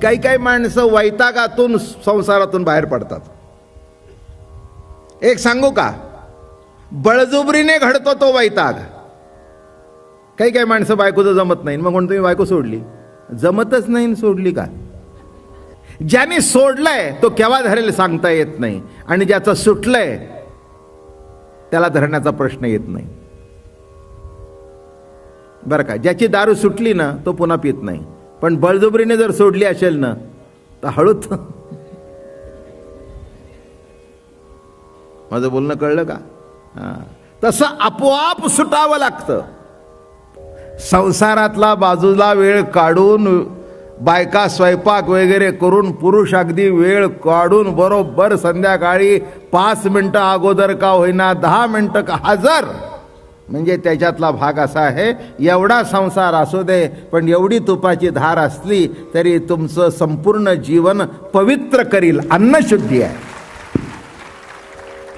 काही काही माणसं वैतागातून संसारातून बाहेर पडतात. एक सांगू का, बळजुबरीने घडतो तो वैताग. काही काही माणसं बायकोचं जमत नाही, मग म्हणून तुम्ही बायको सोडली. जमतच नाही, सोडली का? ज्याने सोडलंय तो केव्हा धरेल सांगता येत नाही, आणि ज्याचं सुटलंय त्याला धरण्याचा प्रश्न येत नाही. बरं का, ज्याची दारू सुटली ना तो पुन्हा पित नाही, पण बळजुबरीने जर सोडली असेल ना तर हळूच. माझं बोलणं कळलं का? तसं आपोआप सुटावं लागतं. संसारातला बाजूला वेळ काढून, बायका स्वयंपाक वगैरे करून, पुरुष अगदी वेळ काढून बरोबर संध्याकाळी 5 मिनिटं अगोदर का होईना, 10 मिनिटं का हजर, म्हणजे त्याच्यातला भाग असा आहे, एवढा संसार असू दे पण एवढी तुपाची धार असली तरी तुमचं संपूर्ण जीवन पवित्र करील. अन्नशुद्धी आहे,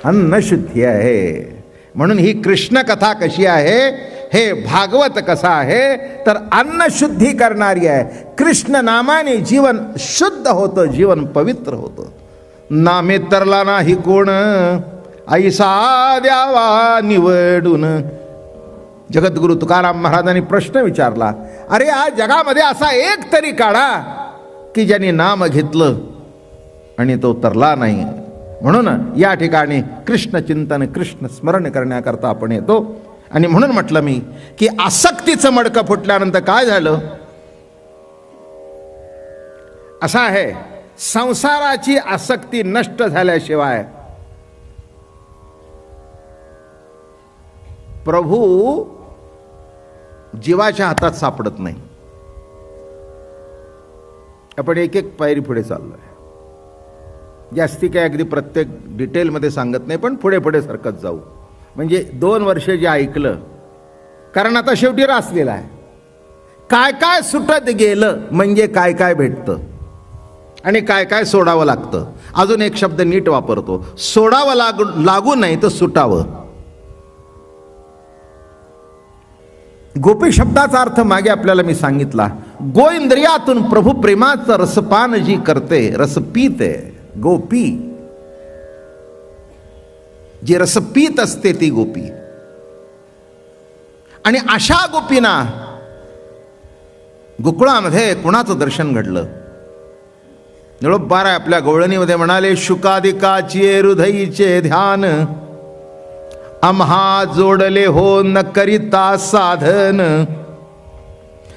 अन्नशुद्धी आहे. म्हणून ही कृष्ण कथा कशी आहे, हे भागवत कसा आहे तर अन्नशुद्धी करणारी आहे. कृष्ण नामाने जीवन शुद्ध होतं, जीवन पवित्र होतं. नामे तरला नाही कोण, ऐसा द्यावा निवडून. जगद्गुरु तुकाराम महाराजांनी प्रश्न विचारला, अरे आज जगामध्ये असा एक तरी काढा की ज्यांनी नाम घेतलं आणि तो तरला नाही. म्हणून या ठिकाणी कृष्ण चिंतन, कृष्ण स्मरण करण्याकरता आपण येतो. आणि म्हणून म्हटलं मी की आसक्तीचं मडकं फुटल्यानंतर काय झालं, असं आहे, संसाराची आसक्ती नष्ट झाल्याशिवाय प्रभू जीवाच्या हातात सापडत नाही. आपण एक एक पायरी पुढे चाललोय. जास्ती काय अगदी प्रत्येक डिटेलमध्ये सांगत नाही, पण पुढे पुढे सरकत जाऊ. म्हणजे 2 वर्ष जे ऐकलं, कारण आता शेवटी रासलेला आहे. काय काय सुटत गेलं म्हणजे काय काय भेटतं आणि काय काय सोडावं लागतं. अजून एक शब्द नीट वापरतो, सोडावं लागू नाही तर सुटावं. गोपी शब्दाचा अर्थ मागे आपल्याला मी सांगितला. गोइंद्रियातून प्रभू प्रेमाचं रसपान जी करते, रसपीत आहे गोपी. जी रसपीत असते ती गोपी. आणि अशा गोपींना गोकुळामध्ये कुणाचं दर्शन घडलं. निळोबारा आपल्या गवळणीमध्ये म्हणाले, शुकादिकाची हृदयीचे ध्यान आम्हा जोडले हो न करिता साधन.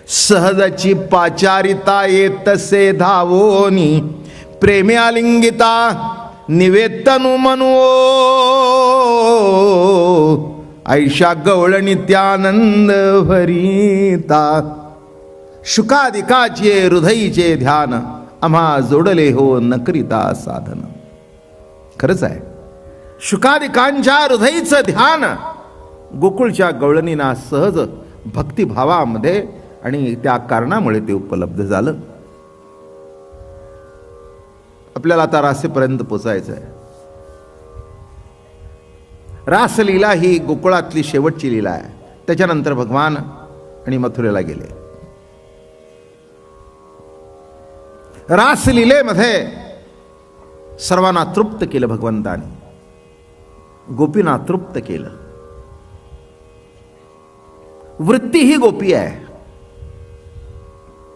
सहजची पाचारिता येतसे धावोनी प्रेमे आलिंगिता निवेतनु मनो. ऐशा गवळणी त्यानंद भरिता. शुकादिकाचे हृदयीचे ध्यान आम्हा जोडले हो न करिता साधन. खरंच आहे, शुकादिकांच्या हृदयीचं ध्यान गोकुळच्या गवळणींना सहज भक्तिभावामध्ये आणि त्या कारणामुळे ते उपलब्ध झालं. आपल्याला आता रासेपर्यंत पोचायचं आहे. रासलीला ही गोकुळातली शेवटची लीला आहे. त्याच्यानंतर भगवान आणि मथुरेला गेले. रासलीलेमध्ये सर्वांना तृप्त केलं भगवंताने, गोपींना तृप्त केलं. वृत्ती ही गोपी आहे.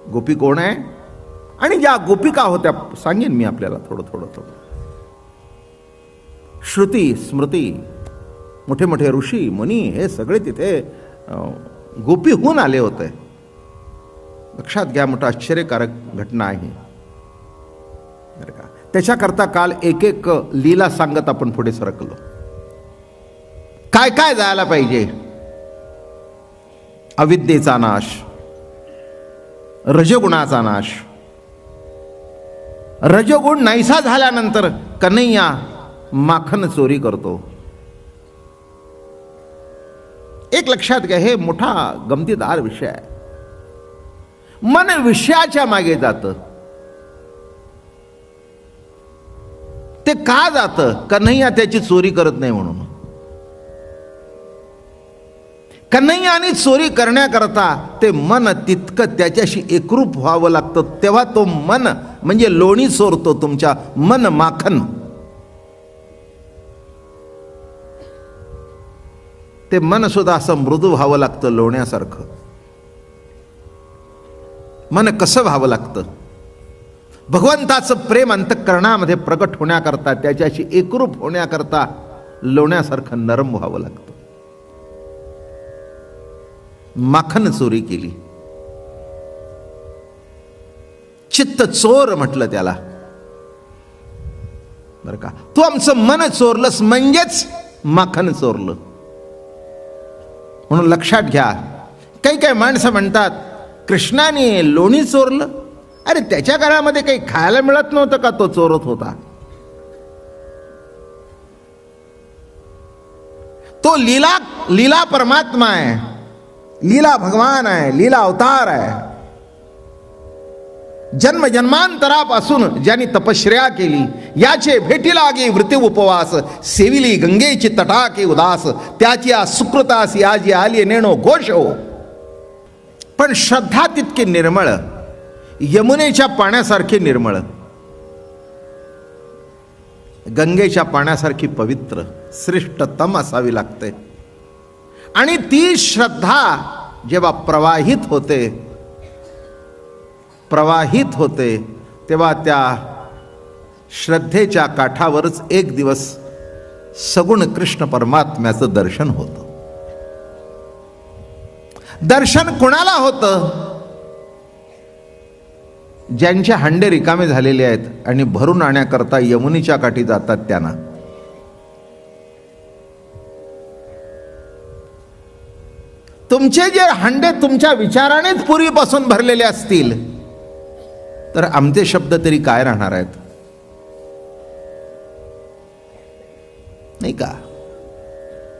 गोपी कोण आहे आणि ज्या गोपिका होत्या सांगेन मी आपल्याला थोडं थोडं थोडं. श्रुती स्मृती, मोठे मोठे ऋषी मुनी हे सगळे तिथे गोपी होऊन आले होते. लक्षात घ्या, मोठं आश्चर्यकारक घटना आहे. त्याच्याकरता काल एक एक लीला सांगत आपण पुढे सरकलो. काय काय जायला पाहिजे. अविद्येचा नाश, रजगुणाचा नाश. रजगुण नाहीसा झाल्यानंतर कन्हैया माखन चोरी करतो. एक लक्षात घ्या, हे मोठा गमतीदार विषय आहे. मन विषयाच्या मागे जातं. ते का जातं? कन्हैया त्याची चोरी करत नाही म्हणून. कन्हैयाने चोरी करण्याकरता ते मन तितकं त्याच्याशी एकरूप व्हावं लागतं, तेव्हा तो मन म्हणजे लोणी चोरतो तुमच्या मन माखन. ते मन सुद्धा असं मृदू व्हावं लागतं लोण्यासारखं. मन कसं व्हावं लागतं? भगवंताचं प्रेम अंतःकरणामध्ये प्रकट होण्याकरता, त्याच्याशी एकरूप होण्याकरता लोण्यासारखं नरम व्हावं लागतं. माखन चोरी केली, चित्त चोर म्हटलं त्याला, बरं का. तू आमचं मन चोरलंस म्हणजेच माखन चोरलं. म्हणून लक्षात घ्या, काही काही माणसं म्हणतात कृष्णाने लोणी चोरलं. अरे त्याच्या काळामध्ये काही खायला मिळत नव्हतं का तो चोरत होता? तो लीला परमात्मा आहे, लीला भगवान आहे, लीला अवतार आहे. जन्म जन्मांतरापासून ज्यांनी तपश्चर्या केली, याचे भेटी लागे वृत्ती उपवास, सेविली गंगेची तटाके उदास, त्याची आ सुकृतासी आजी आली नेणो घोष हो. पण श्रद्धा तितकी निर्मळ, यमुनेच्या पाण्यासारखी निर्मळ, गंगेच्या पाण्यासारखी पवित्र श्रेष्ठतम असावी लागते. आणि ती श्रद्धा जेव्हा प्रवाहित होते तेव्हा त्या श्रद्धेच्या काठावरच एक दिवस सगुण कृष्ण परमात्म्याचं दर्शन होतं. दर्शन कुणाला होतं? ज्यांचे हांडे रिकामे झालेले आहेत आणि भरून आणण्याकरता यमुनेच्या काठी जातात त्यांना. तुमचे जे हांडे तुमच्या विचारानेच पूर्वीपासून भरलेले असतील तर आमचे शब्द तरी काय राहणार आहेत, नाही का?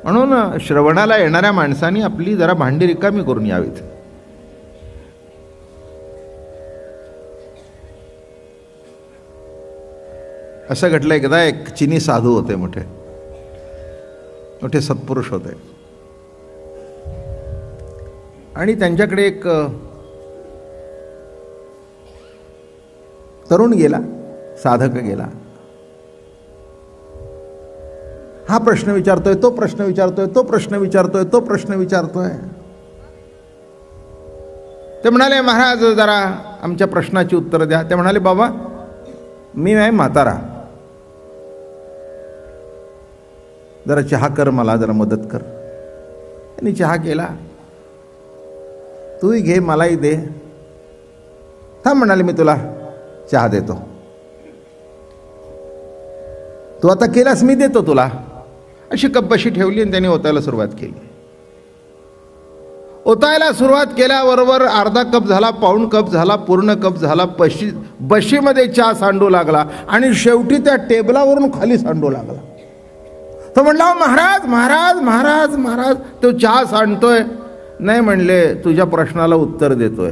म्हणून श्रवणाला येणाऱ्या माणसांनी आपली जरा भांडी रिकामी करून यावीत. असं घडलं, एकदा एक चिनी साधू होते, मोठे मोठे सत्पुरुष होते, आणि त्यांच्याकडे एक तरुण गेला, साधक गेला. हा प्रश्न विचारतोय, तो प्रश्न विचारतोय, तो प्रश्न विचारतोय, तो प्रश्न विचारतोय. ते म्हणाले, महाराज जरा आमच्या प्रश्नाची उत्तर द्या. ते म्हणाले, बाबा मी आहे म्हातारा, जरा चहा कर, मला जरा मदत कर. त्यांनी चहा केला. तूही घे, मलाही दे. थांब म्हणाले, मी तुला चहा देतो. तू आता केलास, मी देतो तुला. अशी कप्पशी ठेवली आणि त्याने ओतायला सुरुवात केली. ओतायला सुरुवात केल्याबरोबर अर्धा कप झाला, पाऊण कप झाला, पूर्ण कप झाला. बशीमध्ये चहा सांडू लागला आणि शेवटी त्या टेबलावरून खाली सांडू लागला. तो म्हणला, महाराज महाराज महाराज महाराज. तो चहा सांडतोय. नाही म्हणले, तुझ्या प्रश्नाला उत्तर देतोय.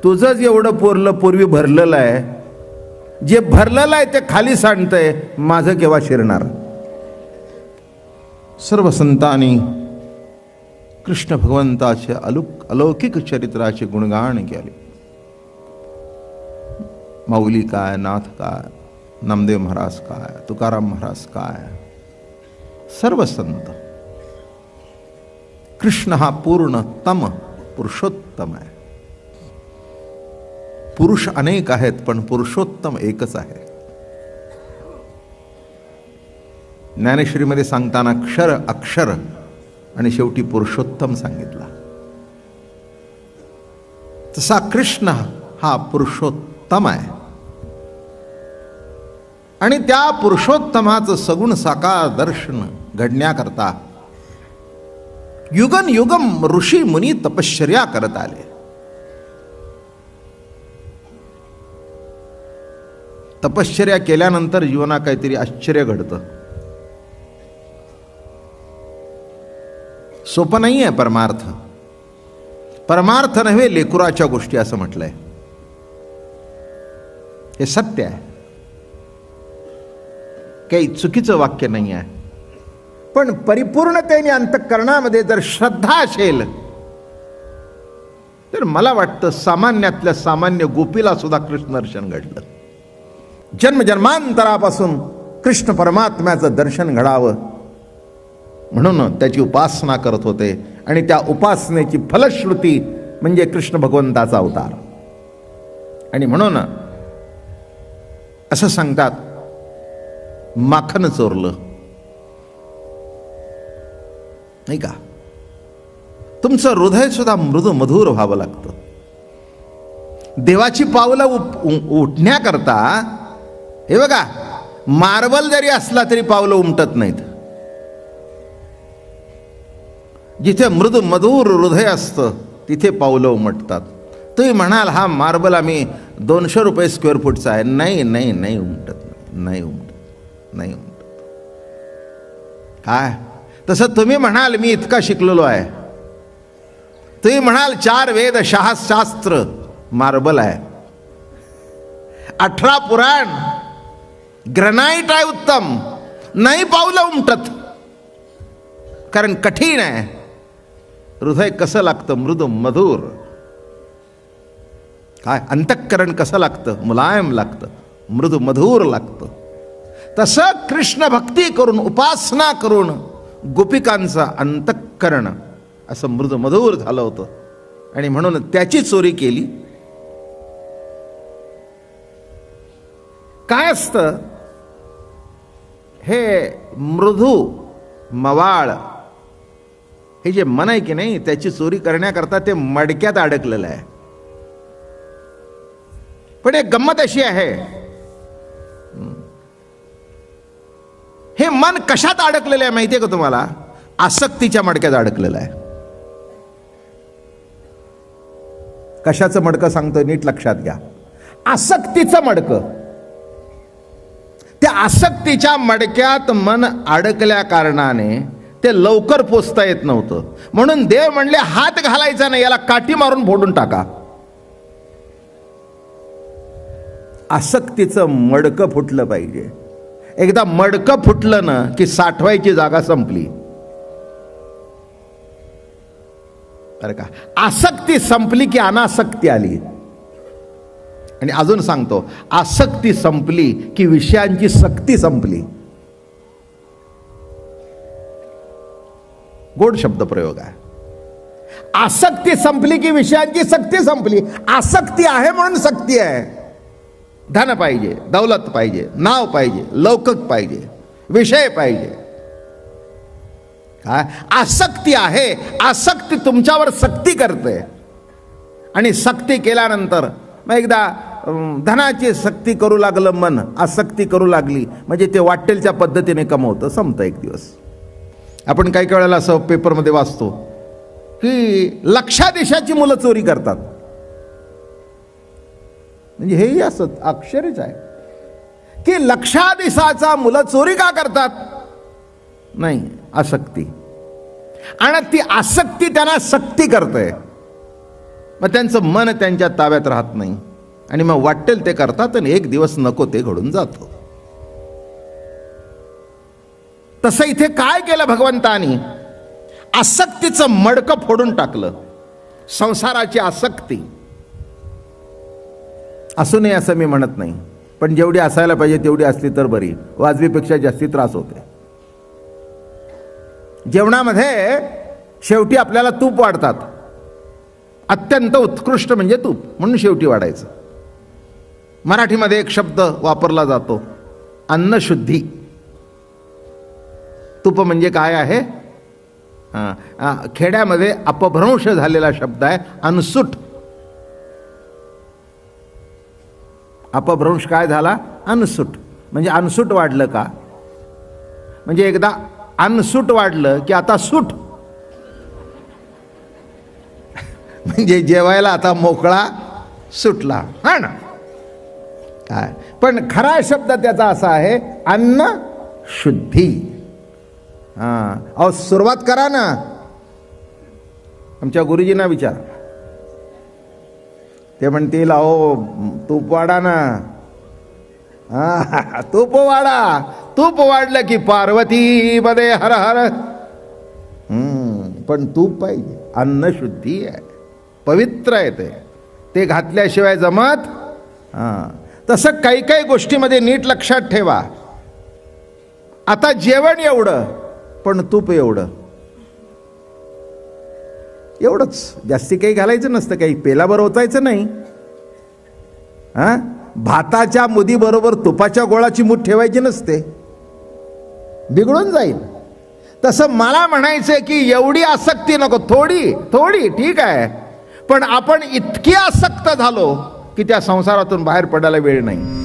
तुझंच एवढं पूर्वी भरलेलं आहे, जे भरलेलं आहे ते खाली सांडतंय, माझं केव्हा शिरणार? सर्व संतांनी कृष्ण भगवंताचे अलौकिक चरित्राचे गुणगान केले. माऊली काय, नाथ काय, नामदेव महाराज काय, तुकाराम महाराज काय, सर्व संत. कृष्ण हा पूर्णतम पुरुषोत्तम आहे. पुरुष अनेक आहेत पण पुरुषोत्तम एकच आहे. ज्ञानेश्वरीमध्ये सांगताना क्षर अक्षर आणि शेवटी पुरुषोत्तम सांगितला. तसा कृष्ण हा पुरुषोत्तम आहे आणि त्या पुरुषोत्तमाचं सगुण साकार दर्शन घडण्याकरता युगन युगम ऋषी मुनी तपश्चर्या करत आले. तपश्चर्या केल्यानंतर जीवनात काहीतरी आश्चर्य घडतं. सोपं नाही आहे परमार्थ. परमार्थ नव्हे लेकुराच्या गोष्टी असं म्हटलंय. हे सत्य आहे, काही चुकीचं वाक्य नाही आहे. पण परिपूर्णतेने अंतःकरणामध्ये जर श्रद्धा असेल तर मला वाटतं सामान्यातल्या सामान्य गोपीला सुद्धा कृष्ण दर्शन घडलं. जन्मजन्मांतरापासून कृष्ण परमात्म्याचं दर्शन घडावं म्हणून त्याची उपासना करत होते. आणि त्या उपासनेची फलश्रुती म्हणजे कृष्ण भगवंताचा अवतार. आणि म्हणून असं सांगतात, माखन चोरलं नाही का, तुमचं हृदय सुद्धा मृदू मधुर व्हावं लागतं. देवाची पावलं उठण्याकरता हे बघा, मार्बल जरी असला तरी पावलं उमटत नाहीत. जिथे मृदू मधुर हृदय असतं तिथे पावलं उमटतात. तुम्ही म्हणाल हा मार्बल आम्ही 200 रुपये स्क्वेअर फूटचा आहे, नाही नाही नाही उमटत, नाही उमटत, नाही उमटत. काय तसं तुम्ही म्हणाल मी इतका शिकलेलो आहे, तुम्ही म्हणाल 4 वेद शास्त्र मार्बल आहे, 18 पुराण ग्रनाइट आहे उत्तम, नाही पावलं उमटत. कारण कठीण आहे. हृदय कसं लागतं, मृदू मधुर. काय अंतःकरण कसं लागतं, मुलायम लागतं, मृदू मधुर लागतं. तसं कृष्ण भक्ती करून उपासना करून गोपिकांचं अंतःकरण असं मृदू मधुर झालं होतं. आणि म्हणून त्याची चोरी केली. काय असतं हे मृदू मवाळ हे जे मन आहे की नाही, त्याची चोरी करण्याकरता ते मडक्यात अडकलेलं आहे. पण एक गंमत अशी आहे, हे मन कशात अडकलेलं आहे माहितीये का तुम्हाला? आसक्तीच्या मडक्यात अडकलेलं आहे. कशाचं मडकं सांगतोय नीट लक्षात घ्या. आसक्तीचं मडकं. त्या आसक्तीच्या मडक्यात मन अडकल्या कारणाने ते लवकर पोचता येत नव्हतं. म्हणून देव म्हणले हात घालायचा नाही, याला काठी मारून फोडून टाका. आसक्तीचं मडकं फुटलं पाहिजे. एकदा मडकं फुटलं ना की साठवायची जागा संपली. बरं का? आसक्ती संपली की अनासक्ती आली. आणि अजून सांगतो, आसक्ती संपली की विषयांची सक्ती संपली. गोड शब्द प्रयोग आहे. आसक्ती संपली की विषयांची सक्ती संपली. आसक्ती आहे म्हणून सक्ती आहे. धन पाहिजे, दौलत पाहिजे, नाव पाहिजे, लौकिक पाहिजे, विषय पाहिजे. काय आसक्ती आहे? आसक्ती तुमच्यावर सक्ती करते. आणि सक्ती केल्यानंतर मग एकदा धनाची सक्ती करू लागलं मन, आसक्ती करू लागली म्हणजे ते वाटेलच्या पद्धतीने कमवतं, संपतं एक दिवस. आपण काही वेळेला असं पेपरमध्ये वाचतो की लक्षाधीशाची मुलं चोरी करतात. म्हणजे हेही असं आश्चर्यच आहे की लक्षाधीशाचा मुलं चोरी का करतात? नाही, आसक्ती. आणि ती आसक्ती त्यांना सक्ती करते. मग त्यांचं मन त्यांच्या ताब्यात राहत नाही आणि मग वाटेल ते करतात आणि एक दिवस नको ते घडून जातो. तसं इथे काय केलं भगवंतानी? आसक्तीचं मडकं फोडून टाकलं. संसाराची आसक्ती असू नये असं मी म्हणत नाही, पण जेवढी असायला पाहिजे तेवढी असली तर बरी. वाजवीपेक्षा जास्ती त्रास होते. जेवणामध्ये शेवटी आपल्याला तूप वाढतात. अत्यंत उत्कृष्ट म्हणजे तूप, म्हणून शेवटी वाढायचं. मराठीमध्ये एक शब्द वापरला जातो, अन्नशुद्धी. तूप म्हणजे काय आहे? खेड्यामध्ये अपभ्रंश झालेला शब्द आहे अनसूट. अपभ्रंश काय झाला? अनसूट. म्हणजे अनसूट वाढलं का? म्हणजे एकदा अनसूट वाढलं की आता सूट. म्हणजे जेवायला आता मोकळा सुटला. हा ना? काय पण खरा शब्द त्याचा असा आहे अन्न शुद्धी. अहो सुरुवात करा ना. आमच्या गुरुजींना विचार, ते म्हणतील अहो तूप वाढा ना. तूप वाढा. तूप वाढलं की पार्वती मध्ये हर हर. पण तूप पाहिजे, अन्न शुद्धी आहे, पवित्र आहे, ते घातल्याशिवाय जमत. तसं काही काही गोष्टीमध्ये नीट लक्षात ठेवा. आता जेवण एवढं, पण तूप एवढं, एवढंच, जास्ती काही घालायचं नसतं, काही पेलाभर ओतायचं नाही. भाताच्या मुदी बरोबर तुपाच्या गोळाची मूठ ठेवायची नसते, बिघडून जाईल. तसं मला म्हणायचंय की एवढी आसक्ती नको, थोडी थोडी ठीक आहे, पण आपण इतके आसक्त झालो की त्या संसारातून बाहेर पडायला वेळ नाही.